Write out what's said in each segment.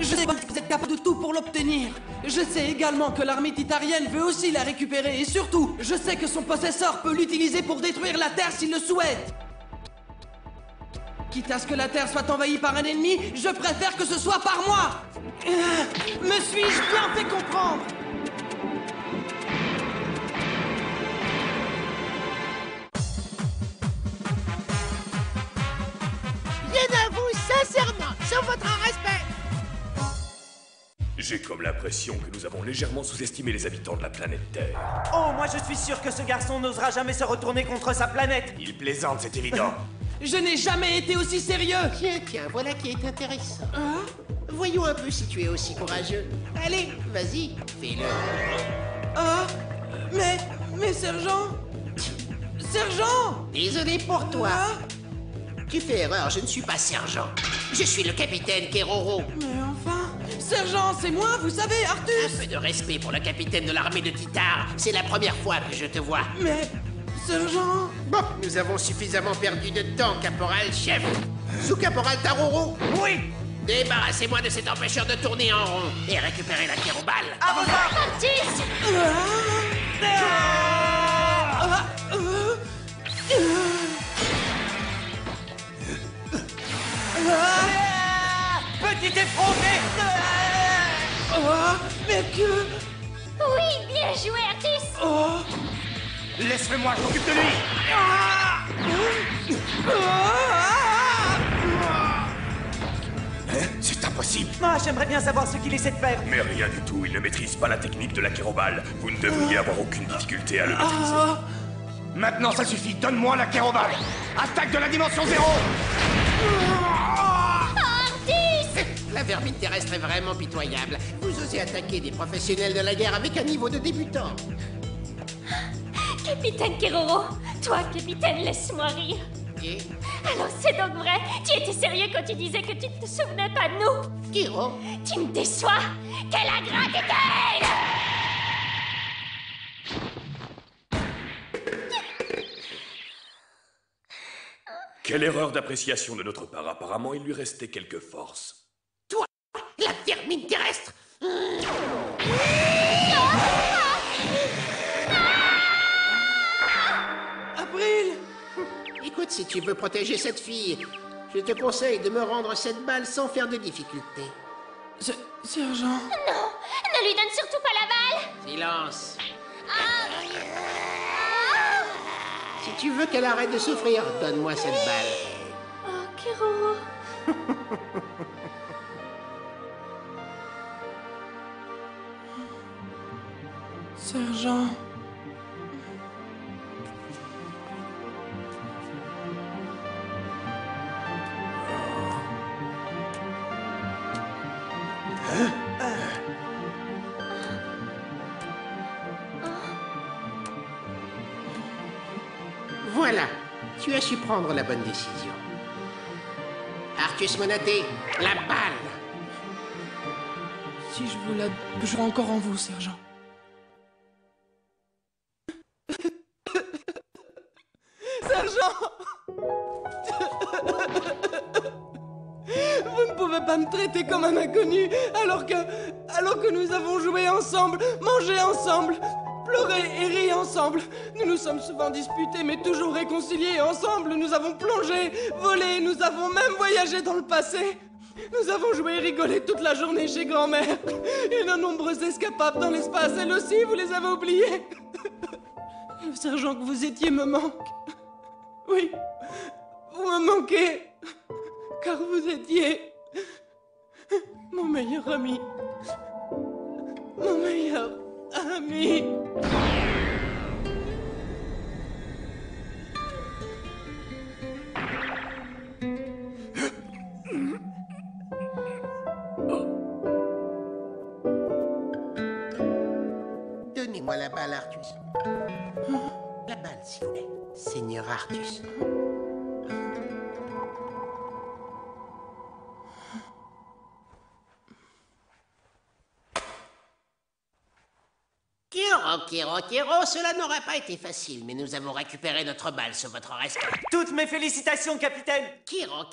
Je sais que vous êtes capable de tout pour l'obtenir. Je sais également que l'armée titarienne veut aussi la récupérer. Et surtout, je sais que son possesseur peut l'utiliser pour détruire la Terre s'il le souhaite. Quitte à ce que la Terre soit envahie par un ennemi, je préfère que ce soit par moi. Me suis-je bien fait comprendre? Bien à vous, sincèrement, sur votre respect. J'ai comme l'impression que nous avons légèrement sous-estimé les habitants de la planète Terre. Oh, moi je suis sûr que ce garçon n'osera jamais se retourner contre sa planète. Il plaisante, c'est évident. Je n'ai jamais été aussi sérieux. Tiens, voilà qui est intéressant. Voyons un peu si tu es aussi courageux. Allez, vas-y, fais-le. Ah, mais sergent. Sergent. Désolé pour toi. Ah, Tu fais erreur, je ne suis pas sergent. Je suis le capitaine Keroro. mais enfin, sergent, c'est moi, vous savez, Un Artus. peu de respect pour le capitaine de l'armée de Titar. C'est la première fois que je te vois. Mais, sergent. Bon, nous avons suffisamment perdu de temps, caporal-chef. Sous-caporal Taroro. Oui. Débarrassez-moi de cet empêcheur de tourner en rond et récupérez la kérobale. À vos ordres. Artus! Petit effronté. Mais que... Oui, bien joué, Artus! Laisse-le-moi, je m'occupe de lui. Hein? C'est impossible. Ah, j'aimerais bien savoir ce qu'il essaie de faire. Mais rien du tout, il ne maîtrise pas la technique de la kérobale. Vous ne devriez avoir aucune difficulté à le maîtriser. Maintenant, ça suffit, donne-moi la kérobale. Attaque de la dimension 0. Artus! La vermine terrestre est vraiment pitoyable. Vous osez attaquer des professionnels de la guerre avec un niveau de débutant. Capitaine Keroro, toi, capitaine, laisse-moi rire. Et Alors c'est donc vrai? Tu étais sérieux quand tu disais que tu ne te souvenais pas de nous? Kiro, Tu me déçois! Quelle ingratitude! Quelle erreur d'appréciation de notre part. Apparemment, il lui restait quelques forces. toi, la vermine terrestre. April. Écoute, si tu veux protéger cette fille, je te conseille de me rendre cette balle sans faire de difficulté. Sergent. Non! Ne lui donne surtout pas la balle! Silence. Si tu veux qu'elle arrête de souffrir, donne-moi cette balle. Oh, Keroro! Sergent. Voilà, tu as su prendre la bonne décision. Artus Monaté, la balle. Si je vous la bougerai encore en vous, sergent. Sergent. Vous ne pouvez pas me traiter comme un inconnu alors que nous avons joué ensemble, mangé ensemble, pleuré et ri ensemble. Nous nous sommes souvent disputés mais toujours réconciliés ensemble. Nous avons plongé, volé, nous avons même voyagé dans le passé. Nous avons joué et rigolé toute la journée chez grand-mère. Et de nombreuses escapades dans l'espace, elles aussi, vous les avez oubliées. Le sergent que vous étiez me manque. Oui, vous me manquez. Car vous étiez mon meilleur ami. Mon meilleur ami. Donnez-moi la balle, Artus. La balle, s'il vous plaît. Seigneur Artus. Kiro, cela n'aurait pas été facile, mais nous avons récupéré notre balle sur votre respect. Toutes mes félicitations, capitaine. Kiro.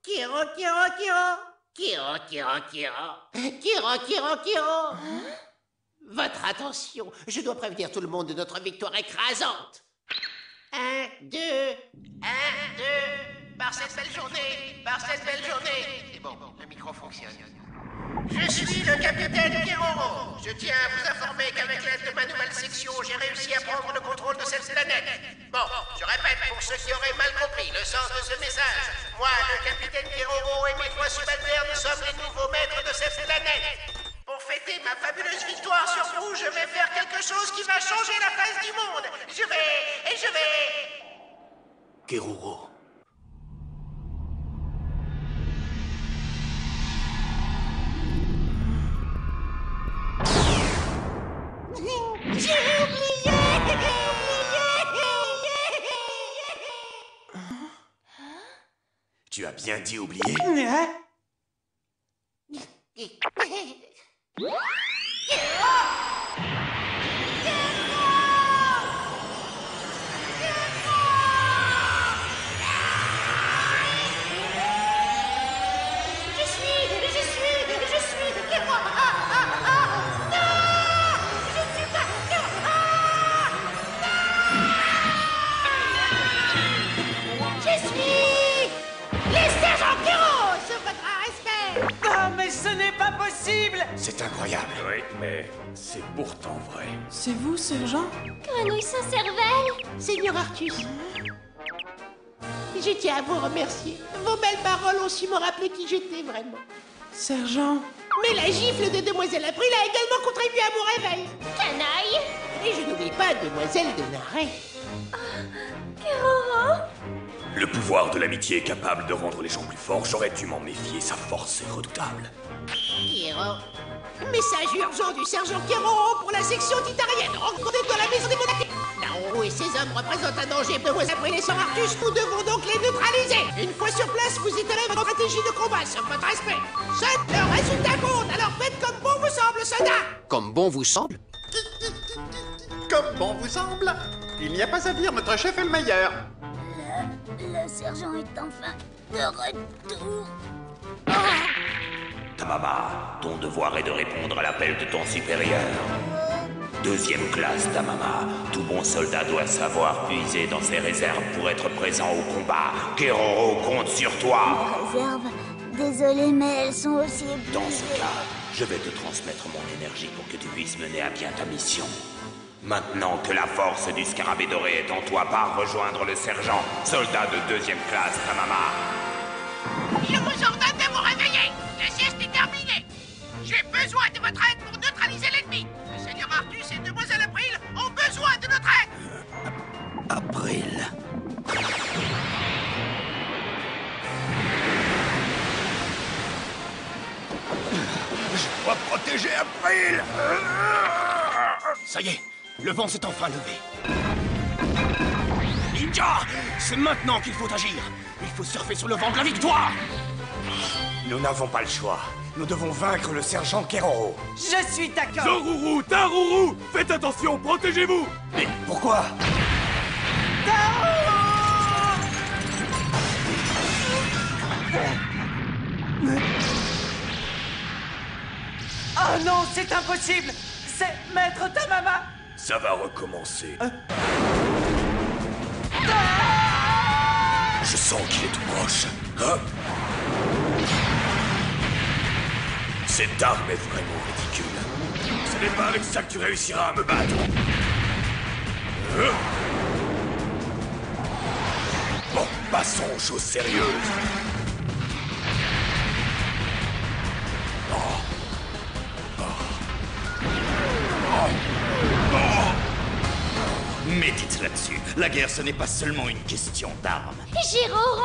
Kiro, Kiro, Kiro. Kiro, Kiro, Kiro. Kiro, Kiro, Kiro. Votre attention, je dois prévenir tout le monde de notre victoire écrasante. 1, 2, 1, 2. Par cette belle journée, C'est bon, le micro fonctionne. Je suis le capitaine Keroro. Je tiens à vous informer qu'avec l'aide de ma nouvelle section, j'ai réussi à prendre le contrôle de cette planète. Bon, je répète pour ceux qui auraient mal compris le sens de ce message. Moi, le capitaine Keroro et mes 3 subalternes sommes les nouveaux maîtres de cette planète. Pour fêter ma fabuleuse victoire sur vous, je vais faire quelque chose qui va changer la face du monde. Je vais... Keroro. J'ai oublié. Tu as bien dit oublier? C'est incroyable. Oui, mais c'est pourtant vrai. C'est vous, sergent? Grenouille sans cervelle. Seigneur Artus, je tiens à vous remercier. Vos belles paroles ont su me rappeler qui j'étais vraiment. Sergent? Mais la gifle de Demoiselle April a également contribué à mon réveil. Canaille. Et je n'oublie pas Demoiselle de Naret. Keroro. Le pouvoir de l'amitié est capable de rendre les gens plus forts. J'aurais dû m'en méfier. Sa force est redoutable. Kiro. Message urgent du sergent Keroro pour la section titarienne. Rencontrez dans la maison des monarchies. Naoru et ses hommes représentent un danger pour Demoiselle April et Sir Artus. Nous devons donc les neutraliser. Une fois sur place, vous étalerez votre stratégie de combat sur votre respect. Seul le résultat compte. Alors faites comme bon vous semble, soldats. Comme bon vous semble? Comme bon vous semble. Il n'y a pas à dire, notre chef est le meilleur. Le sergent est enfin de retour. Tamama, ton devoir est de répondre à l'appel de ton supérieur. 2e classe, Tamama. Tout bon soldat doit savoir puiser dans ses réserves pour être présent au combat. Keroro compte sur toi. Réserve. Désolé, mais elles sont aussi épuisées. Dans ce cas, je vais te transmettre mon énergie pour que tu puisses mener à bien ta mission. Maintenant que la force du scarabée doré est en toi, pars rejoindre le sergent, soldat de 2e classe, Tamama. Je vous ordonne de vous réveiller. La sieste est terminée. J'ai besoin de votre aide pour neutraliser l'ennemi. Le seigneur Artus et Demoiselle April ont besoin de notre aide. April. Je dois protéger April. Ça y est, le vent s'est enfin levé. Ninja, c'est maintenant qu'il faut agir. Il faut surfer sur le vent de la victoire. Nous n'avons pas le choix. Nous devons vaincre le sergent Keroro. Je suis d'accord. Zoruru, Taruru, faites attention, protégez-vous. Mais pourquoi? Oh non, c'est impossible. C'est Maître Tamama. Ça va recommencer. Je sens qu'il est tout proche. Hein? Cette arme est vraiment ridicule. Ce n'est pas avec ça que tu réussiras à me battre. Bon, passons aux choses sérieuses. Médite là-dessus. La guerre, ce n'est pas seulement une question d'armes. Jiroro.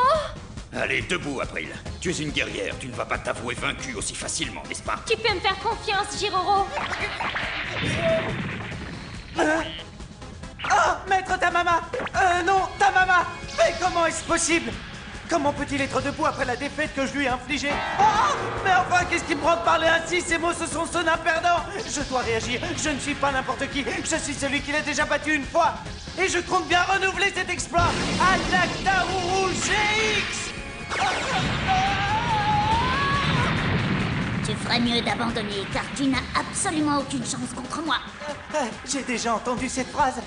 Allez, debout, April. Tu es une guerrière, tu ne vas pas t'avouer vaincue aussi facilement, n'est-ce pas? Tu peux me faire confiance, Jiroro. Oh, Maître Tamama. Non, Tamama. Mais comment est-ce possible? Comment peut-il être debout après la défaite que je lui ai infligée? Oh, mais enfin, qu'est-ce qui me prend de parler ainsi? Ces mots, ce sont sonats perdants. Je dois réagir. Je ne suis pas n'importe qui. Je suis celui qui l'a déjà battu une fois. Et je compte bien renouveler cet exploit. Attaque Taruru GX. Tu ferais mieux d'abandonner, car tu n'as absolument aucune chance contre moi. J'ai déjà entendu cette phrase.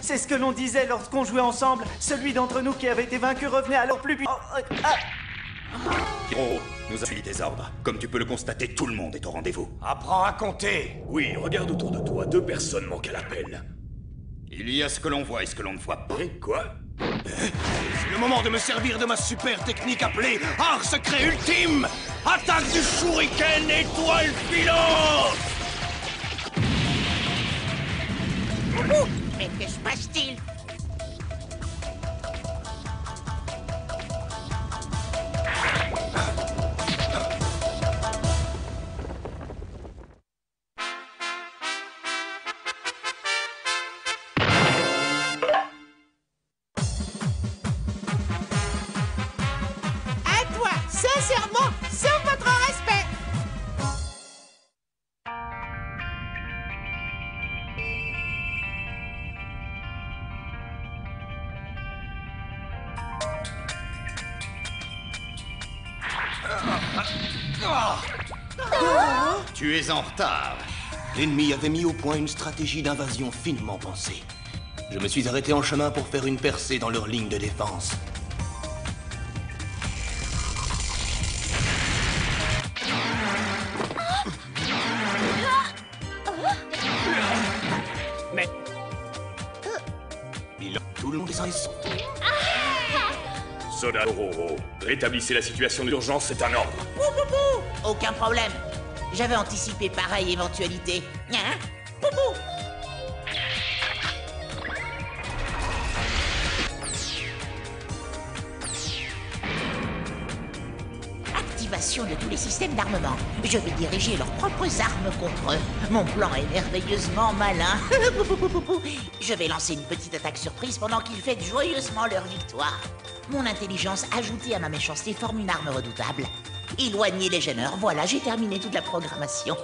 C'est ce que l'on disait lorsqu'on jouait ensemble. Celui d'entre nous qui avait été vaincu revenait alors plus vite. Hiro, nous avons suivi tes ordres. Comme tu peux le constater, tout le monde est au rendez-vous. Apprends à compter. Oui, regarde autour de toi, 2 personnes manquent à l'appel. Il y a ce que l'on voit et ce que l'on ne voit pas. Quoi? C'est le moment de me servir de ma super technique appelée Art Secret Ultime. Attaque du Shuriken étoile filante. Mais que se passe-t-il? À toi, sincèrement, sans votre respect. Tu es en retard. L'ennemi avait mis au point une stratégie d'invasion finement pensée. Je me suis arrêté en chemin pour faire une percée dans leur ligne de défense. Mais... Tout le monde est sans les Soldat Dororo, rétablissez la situation d'urgence, c'est un ordre. Aucun problème. J'avais anticipé pareille éventualité. Hein? Poupou! Activation de tous les systèmes d'armement. Je vais diriger leurs propres armes contre eux. Mon plan est merveilleusement malin. Je vais lancer une petite attaque surprise pendant qu'ils fêtent joyeusement leur victoire. Mon intelligence ajoutée à ma méchanceté forme une arme redoutable. Éloigner les gêneurs, voilà, j'ai terminé toute la programmation.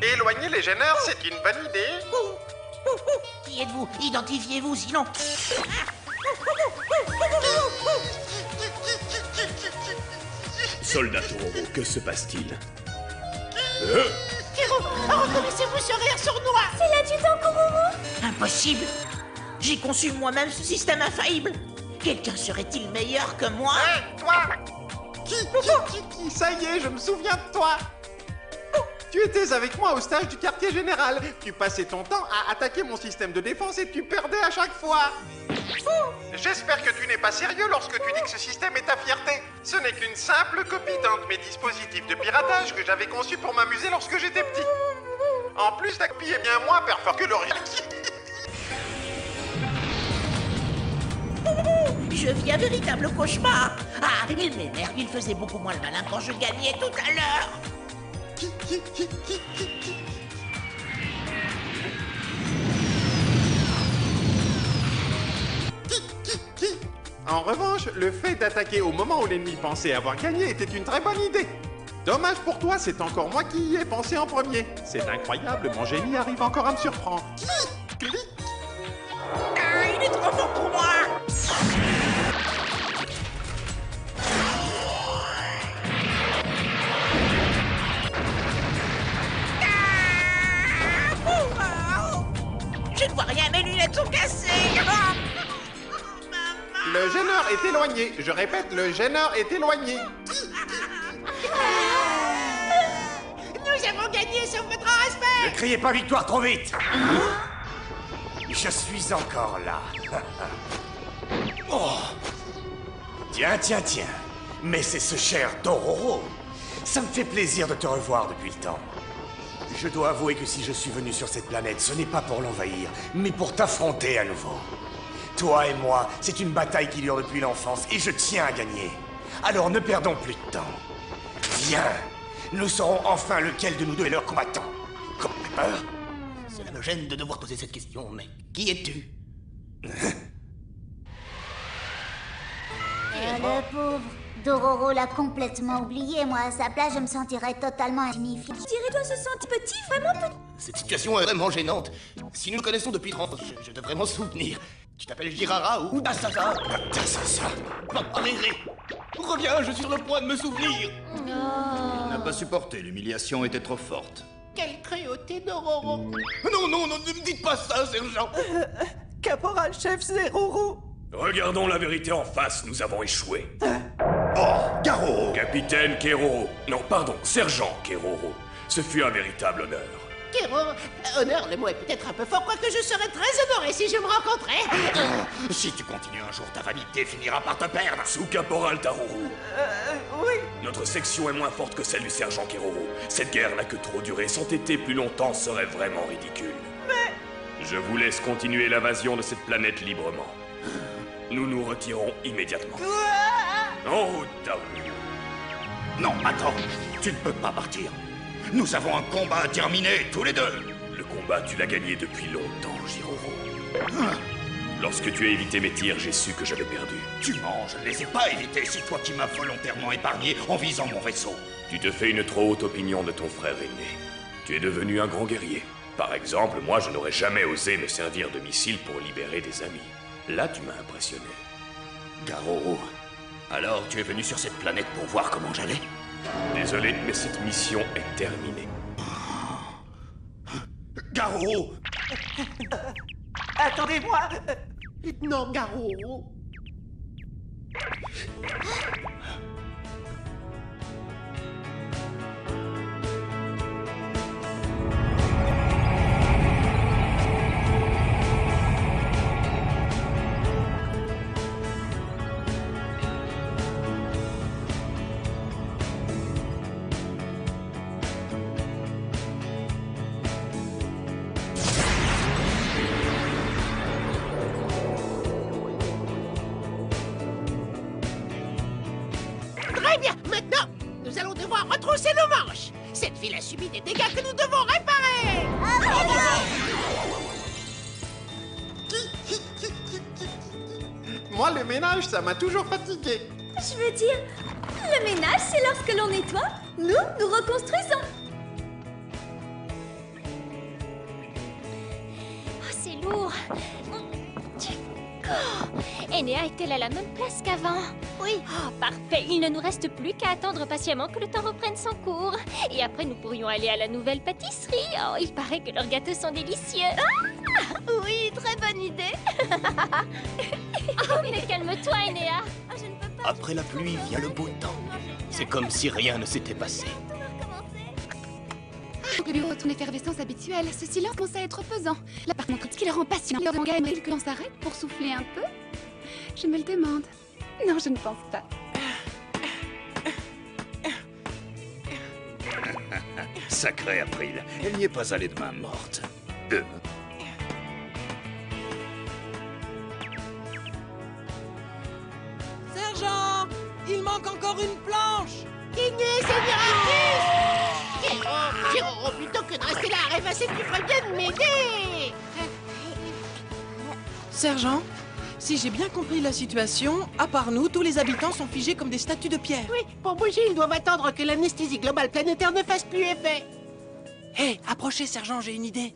Éloigner les gêneurs, c'est une bonne idée. Qui êtes-vous? Identifiez-vous, sinon... Soldat Dororo, que se passe-t-il? Kiro, reconnaissez-vous ce rire sournois? C'est l'adjudant Kuroro. Impossible! J'ai conçu moi-même ce système infaillible. Quelqu'un serait-il meilleur que moi? Hé, toi! Qui? Ça y est, je me souviens de toi. Tu étais avec moi au stage du quartier général. Tu passais ton temps à attaquer mon système de défense et tu perdais à chaque fois. J'espère que tu n'es pas sérieux lorsque tu dis que ce système est ta fierté. Ce n'est qu'une simple copie d'un de mes dispositifs de piratage que j'avais conçu pour m'amuser lorsque j'étais petit. En plus, ta copie est bien moins perfort que l'original. Je vis un véritable cauchemar. Ah, il m'énerve, il faisait beaucoup moins le malin quand je gagnais tout à l'heure. En revanche, le fait d'attaquer au moment où l'ennemi pensait avoir gagné était une très bonne idée. Dommage pour toi, c'est encore moi qui y ai pensé en premier. C'est incroyable, mon génie arrive encore à me surprendre. Clic. Ah, il est trop fort pour moi. Je ne vois rien, mes lunettes sont cassées. Le gêneur est éloigné. Je répète, le gêneur est éloigné. Nous avons gagné sur votre respect. Ne criez pas victoire trop vite. Je suis encore là. Oh. Tiens. Mais c'est ce cher Dororo. Ça me fait plaisir de te revoir depuis le temps. Je dois avouer que si je suis venu sur cette planète, ce n'est pas pour l'envahir, mais pour t'affronter à nouveau. Toi et moi, c'est une bataille qui dure depuis l'enfance et je tiens à gagner. Alors ne perdons plus de temps. Viens, nous saurons enfin lequel de nous deux est leur combattant. Comme peur. Cela me gêne de devoir poser cette question, mais qui es-tu? Le pauvre Dororo l'a complètement oublié. Moi, à sa place, je me sentirais totalement insignifiant. Je dirais, toi, se sentir petit, vraiment petit. Cette situation est vraiment gênante. Si nous le connaissons depuis 30 ans, je devrais m'en souvenir. Tu t'appelles Jirara ou Dassasa? Dassasa. Riri, reviens, je suis sur le point de me souvenir. Oh. Il n'a pas supporté, l'humiliation était trop forte. Quelle cruauté, Dororo. Non, non, non, ne me dites pas ça, sergent. Caporal-chef Zeroro. Regardons la vérité en face, nous avons échoué. Oh, Garo. Capitaine Keroro. Non, pardon, sergent Keroro. Ce fut un véritable honneur. Kero, honneur, le mot est peut-être un peu fort, quoique je serais très honoré si je me rencontrais. Si tu continues un jour, ta vanité finira par te perdre. Sous-caporal Taruru. Oui. Notre section est moins forte que celle du sergent Keroro. Cette guerre n'a que trop duré. S'entêter plus longtemps serait vraiment ridicule. Mais... Je vous laisse continuer l'invasion de cette planète librement. Nous nous retirons immédiatement. En route, Taruru. Non, attends, tu ne peux pas partir. Nous avons un combat à terminer, tous les deux. Le combat, tu l'as gagné depuis longtemps, Jiroro. Lorsque tu as évité mes tirs, j'ai su que j'avais perdu. Tu mens, je ne les ai pas évités, c'est toi qui m'as volontairement épargné en visant mon vaisseau. Tu te fais une trop haute opinion de ton frère aîné. Tu es devenu un grand guerrier. Par exemple, moi, je n'aurais jamais osé me servir de missiles pour libérer des amis. Là, tu m'as impressionné. Garo, alors tu es venu sur cette planète pour voir comment j'allais? Désolé, mais cette mission est terminée. Garo! Attendez-moi. Non, Garo. Très bien, maintenant, nous allons devoir retrousser nos manches. Cette ville a subi des dégâts que nous devons réparer. Moi, le ménage, ça m'a toujours fatigué. Je veux dire, le ménage, c'est lorsque l'on nettoie. Nous, nous reconstruisons. Oh, c'est lourd. D'accord. Enea est-elle à la même place qu'avant? Oui. Oh, parfait. Il ne nous reste plus qu'à attendre patiemment que le temps reprenne son cours. Et après, nous pourrions aller à la nouvelle pâtisserie. Oh, il paraît que leurs gâteaux sont délicieux. Ah, oui, très bonne idée. Oh, mais calme-toi, Enea. Oh, je ne peux pas. Après la pluie vient le beau temps. C'est comme si rien ne s'était passé. Au lieu de ton effervescence habituelle, ce silence commence à être pesant. Là, par contre, ce qui la rend passionnant, le manga aimerait que l'on s'arrête pour souffler un peu? Je me le demande. Non, je ne pense pas. Sacré April, elle n'y est pas allée de main morte. Sergent, il manque encore une planche. Gagné, c'est miraculeux. Kero, plutôt que de rester là à rêvasser, tu ferais bien de m'aider. Sergent, si j'ai bien compris la situation, à part nous, tous les habitants sont figés comme des statues de pierre. Oui, pour bouger, ils doivent attendre que l'anesthésie globale planétaire ne fasse plus effet. Hé, approchez, sergent, j'ai une idée.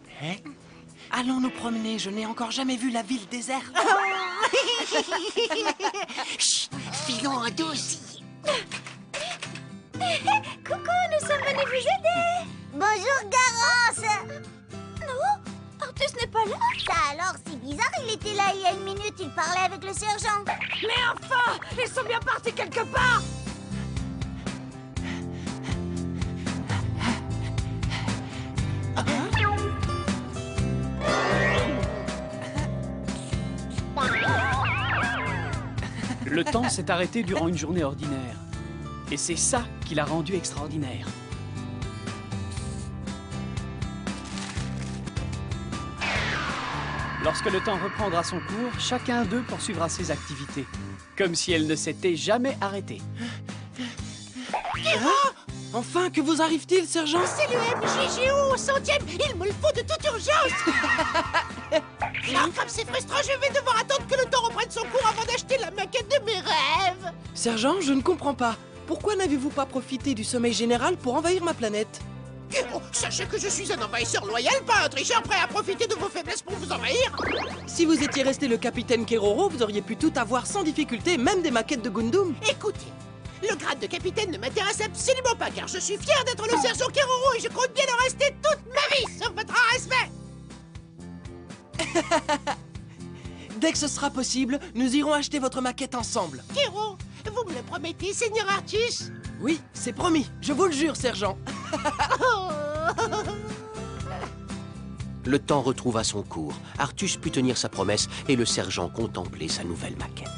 Allons nous promener, je n'ai encore jamais vu la ville déserte. Chut, filons en douce. Coucou, nous sommes venus vous aider. Bonjour, Garance. Non, Artus n'est pas là. Ça alors, c'est bizarre, il était là il y a une minute, il parlait avec le sergent. Mais enfin, ils sont bien partis quelque part. Le temps s'est arrêté durant une journée ordinaire. Et c'est ça qui l'a rendu extraordinaire. Lorsque le temps reprendra son cours, chacun d'eux poursuivra ses activités, comme si elles ne s'étaient jamais arrêtées. Enfin, que vous arrive-t-il, sergent? C'est le MJGO au 100e, il me le faut de toute urgence. Non, comme c'est frustrant, je vais devoir attendre que le temps reprenne son cours avant d'acheter la maquette de mes rêves. Sergent, je ne comprends pas. Pourquoi n'avez-vous pas profité du sommeil général pour envahir ma planète? Kero, sachez que je suis un envahisseur loyal, pas un tricheur prêt à profiter de vos faiblesses pour vous envahir. Si vous étiez resté le capitaine Keroro, vous auriez pu tout avoir sans difficulté, même des maquettes de Gundam. Écoutez, le grade de capitaine ne m'intéresse absolument pas, car je suis fier d'être le sergent Keroro et je compte bien le rester toute ma vie, sauf votre respect. Dès que ce sera possible, nous irons acheter votre maquette ensemble. Kero, vous me le promettez, Seigneur Artus? Oui, c'est promis, je vous le jure, sergent. Le temps retrouva son cours. Artus put tenir sa promesse et le sergent contemplait sa nouvelle maquette.